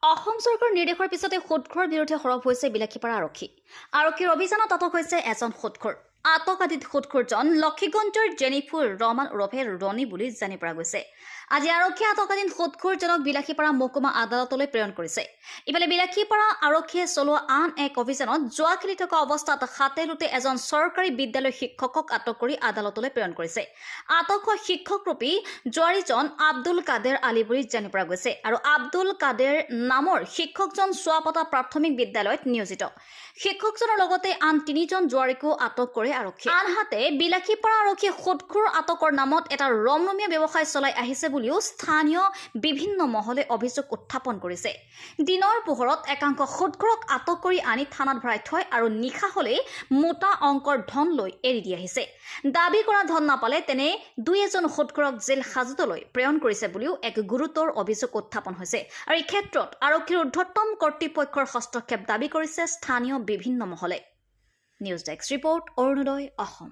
অসম চৰকাৰৰ নিৰ্দেশৰ পিছতে সুদখোৰৰ বিৰুদ্ধে সৰব হৈছে বিলাসীপাৰা আৰক্ষী। আৰক্ষীৰ অভিযানত আটক হৈছে এজন সুদখোৰ। আটকাধীন সুদখোৰজন লক্ষীগঞ্জৰ জেনিফুৰ ৰহমান ওৰফে ৰনি বুলি জানি পৰা গৈছে। আজি আৰক্ষীয়ে আটকাধীন সুদখোৰজনক বিলাসীপাৰা মহকুমা আদালতলৈ প্ৰেৰণ কৰিছে। ইফালে বিলাসীপাৰা আৰক্ষীয়ে চলোৱা আন এক অভিযানত জুৱা খেলি থকা অৱস্থাত হাতে লোটে এজন চৰকাৰী বিদ্যালয়ৰ শিক্ষকক আটক কৰি আদালতলৈ প্ৰেৰণ কৰিছে। আটক হোৱা শিক্ষকৰূপী জুৱাৰীজন আব্দুল কাদেৰ আলী বুলি জানি পৰা গৈছে আৰু আব্দুল কাদেৰ নামৰ শিক্ষকজন চুৱাপতা প্ৰাথমিক বিদ্যালয়ত নিয়োজিত। শিক্ষকজনৰ লগতে আন 3জন জুৱাৰীকো আটক কৰে আৰক্ষীয়ে। আনহাতে বিলাসীপাৰা আৰক্ষীয়ে সুদখোৰ আটকৰ নামত এটা ৰমৰমীয়া ব্যৱসায় চলাই আহিছে বুলিও স্থানীয় বিভিন্ন মহলে অভিযোগ উত্থাপন কৰিছে। দিনৰ পোহৰত একাংশ সুদখোৰক আটক কৰি আনি থানাত ভৰাই থয় আৰু নিশা হলেই মোটা অংকৰ ধন লৈ এৰি দি আহিছে। দাবী কৰা ধন নাপালে তেনে 2-এজন সুদখোৰক জেল হাজতলৈ প্ৰেৰণ কৰিছে বুলিও এক গুৰুতৰ অভিযোগ উত্থাপন হৈছে। আৰু এই ক্ষেত্ৰত আৰক্ষীৰ ঊৰ্ধ্বতম কৰ্তৃপক্ষৰ হস্তক্ষেপ দাবী কৰিছে স্থানীয় বিভিন্ন মহলে। News desk report, Arunodoi Assam.